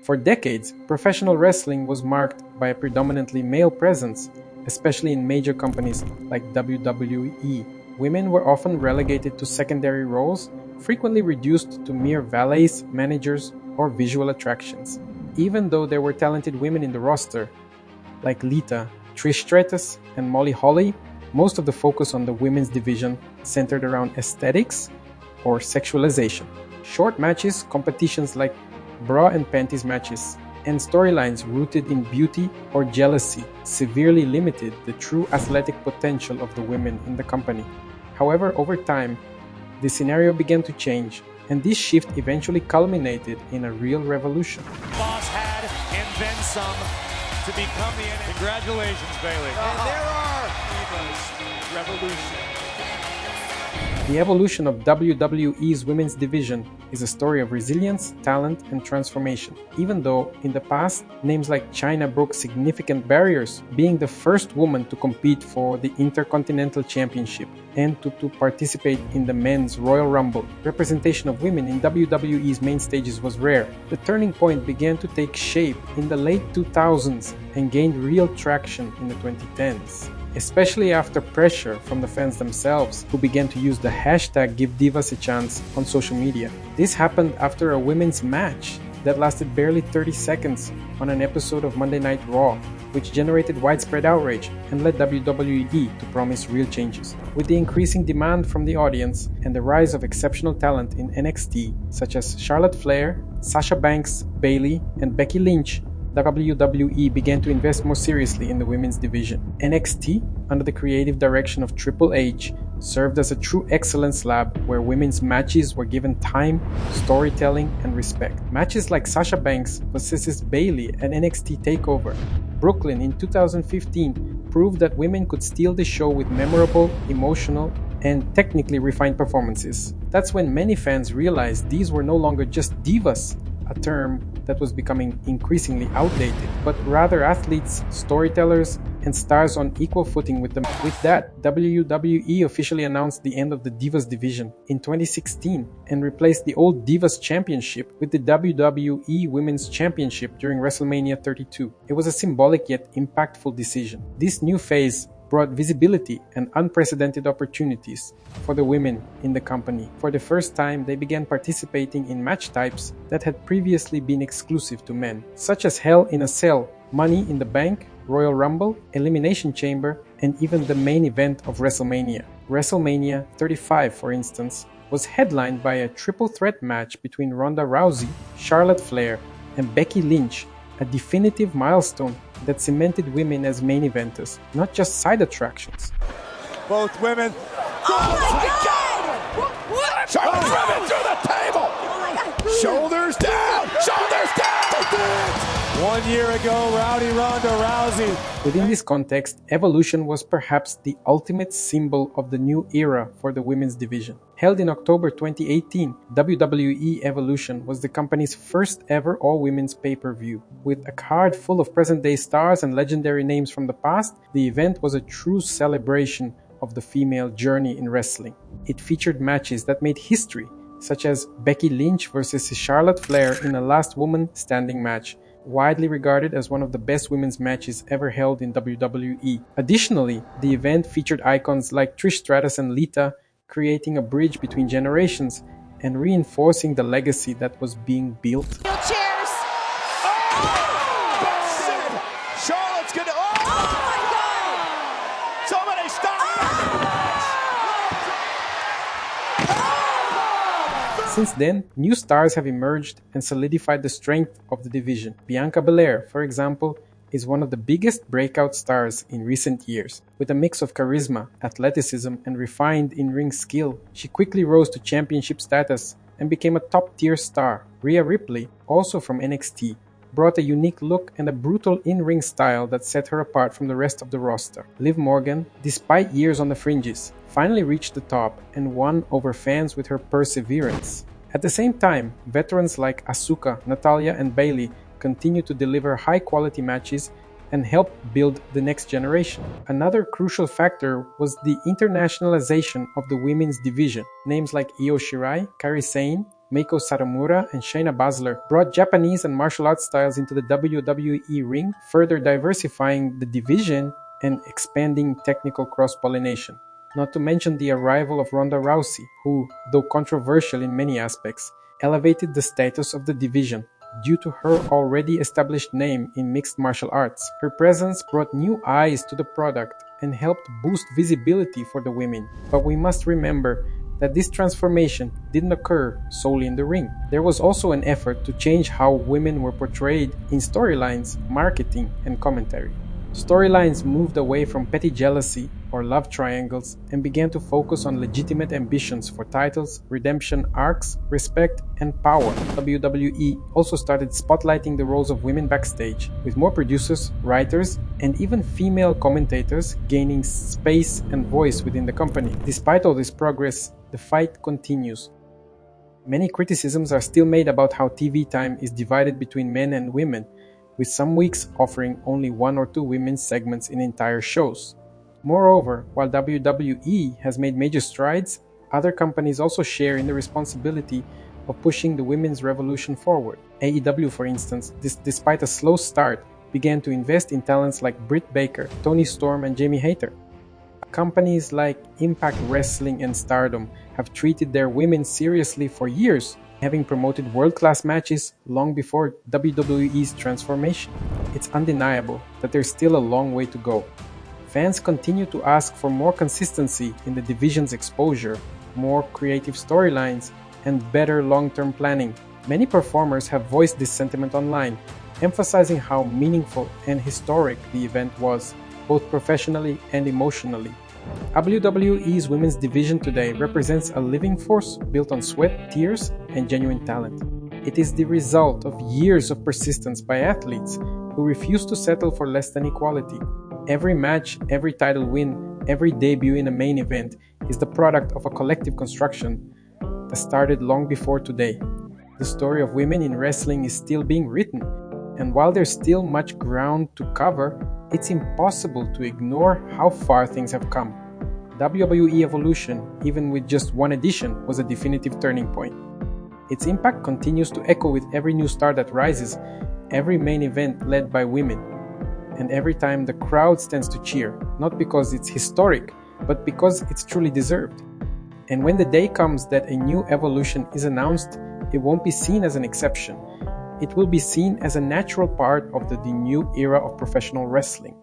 For decades, professional wrestling was marked by a predominantly male presence, especially in major companies like WWE. Women were often relegated to secondary roles, frequently reduced to mere valets, managers, or visual attractions. Even though there were talented women in the roster, like Lita, Trish Stratus, and Molly Holly, most of the focus on the women's division centered around aesthetics or sexualization. Short matches, competitions like bra and panties matches, and storylines rooted in beauty or jealousy severely limited the true athletic potential of the women in the company. However, over time, the scenario began to change, and this shift eventually culminated in a real revolution. Boss had and then some to become the end. Congratulations, Bailey. And there are Divas Revolution. The evolution of WWE's women's division is a story of resilience, talent, and transformation. Even though, in the past, names like Chyna broke significant barriers, being the first woman to compete for the Intercontinental Championship and to participate in the Men's Royal Rumble. Representation of women in WWE's main stages was rare. The turning point began to take shape in the late 2000s and gained real traction in the 2010s. Especially after pressure from the fans themselves, who began to use the hashtag #GiveDivasAChance on social media. This happened after a women's match that lasted barely 30 seconds on an episode of Monday Night Raw, which generated widespread outrage and led WWE to promise real changes. With the increasing demand from the audience and the rise of exceptional talent in NXT, such as Charlotte Flair, Sasha Banks, Bayley, and Becky Lynch, WWE began to invest more seriously in the women's division. NXT, under the creative direction of Triple H, served as a true excellence lab where women's matches were given time, storytelling, and respect. Matches like Sasha Banks vs. Bayley at NXT TakeOver Brooklyn in 2015 proved that women could steal the show with memorable, emotional, and technically refined performances. That's when many fans realized these were no longer just divas, a term that was becoming increasingly outdated, but rather athletes, storytellers, and stars on equal footing with them. With that, WWE officially announced the end of the Divas division in 2016 and replaced the old Divas Championship with the WWE Women's Championship during WrestleMania 32. It was a symbolic yet impactful decision. This new phase brought visibility and unprecedented opportunities for the women in the company. For the first time, they began participating in match types that had previously been exclusive to men, such as Hell in a Cell, Money in the Bank, Royal Rumble, Elimination Chamber, and even the main event of WrestleMania. WrestleMania 35, for instance, was headlined by a triple threat match between Ronda Rousey, Charlotte Flair, and Becky Lynch, a definitive milestone that cemented women as main eventers, not just side attractions. Both women. Oh my God! What? Charlotte driven through the table. Oh my God! Shoulders down. Shoulders down. 1 year ago, Rowdy Ronda Rousey. Within this context, Evolution was perhaps the ultimate symbol of the new era for the women's division. Held in October 2018, WWE Evolution was the company's first ever all-women's pay-per-view. With a card full of present-day stars and legendary names from the past, the event was a true celebration of the female journey in wrestling. It featured matches that made history, such as Becky Lynch versus Charlotte Flair in a last woman standing match, widely regarded as one of the best women's matches ever held in WWE. Additionally, the event featured icons like Trish Stratus and Lita, creating a bridge between generations and reinforcing the legacy that was being built. Cheers! Charlotte's gonna. Oh my God! Somebody stop! Since then, new stars have emerged and solidified the strength of the division. Bianca Belair, for example, is one of the biggest breakout stars in recent years. With a mix of charisma, athleticism, and refined in-ring skill, she quickly rose to championship status and became a top-tier star. Rhea Ripley, also from NXT, brought a unique look and a brutal in-ring style that set her apart from the rest of the roster. Liv Morgan, despite years on the fringes, finally reached the top and won over fans with her perseverance. At the same time, veterans like Asuka, Natalya, and Bayley continue to deliver high-quality matches and help build the next generation. Another crucial factor was the internationalization of the women's division. Names like Io Shirai, Kairi Sane, Meiko Satomura and Shayna Baszler, brought Japanese and martial arts styles into the WWE ring, further diversifying the division and expanding technical cross-pollination. Not to mention the arrival of Ronda Rousey, who, though controversial in many aspects, elevated the status of the division due to her already established name in mixed martial arts. Her presence brought new eyes to the product and helped boost visibility for the women. But we must remember that this transformation didn't occur solely in the ring. There was also an effort to change how women were portrayed in storylines, marketing, and commentary. Storylines moved away from petty jealousy or love triangles and began to focus on legitimate ambitions for titles, redemption arcs, respect, and power. WWE also started spotlighting the roles of women backstage, with more producers, writers, and even female commentators gaining space and voice within the company. Despite all this progress, the fight continues. Many criticisms are still made about how TV time is divided between men and women, with some weeks offering only 1 or 2 women's segments in entire shows. Moreover, while WWE has made major strides, other companies also share in the responsibility of pushing the women's revolution forward. AEW, for instance, despite a slow start, began to invest in talents like Britt Baker, Toni Storm, and Jamie Hayter. Companies like Impact Wrestling and Stardom have treated their women seriously for years, having promoted world-class matches long before WWE's transformation. It's undeniable that there's still a long way to go. Fans continue to ask for more consistency in the division's exposure, more creative storylines, and better long-term planning. Many performers have voiced this sentiment online, emphasizing how meaningful and historic the event was, both professionally and emotionally. WWE's women's division today represents a living force built on sweat, tears, and genuine talent. It is the result of years of persistence by athletes who refuse to settle for less than equality. Every match, every title win, every debut in a main event is the product of a collective construction that started long before today. The story of women in wrestling is still being written, and while there's still much ground to cover, it's impossible to ignore how far things have come. WWE Evolution, even with just one edition, was a definitive turning point. Its impact continues to echo with every new star that rises, every main event led by women, and every time the crowd stands to cheer, not because it's historic, but because it's truly deserved. And when the day comes that a new evolution is announced, it won't be seen as an exception. It will be seen as a natural part of the new era of professional wrestling.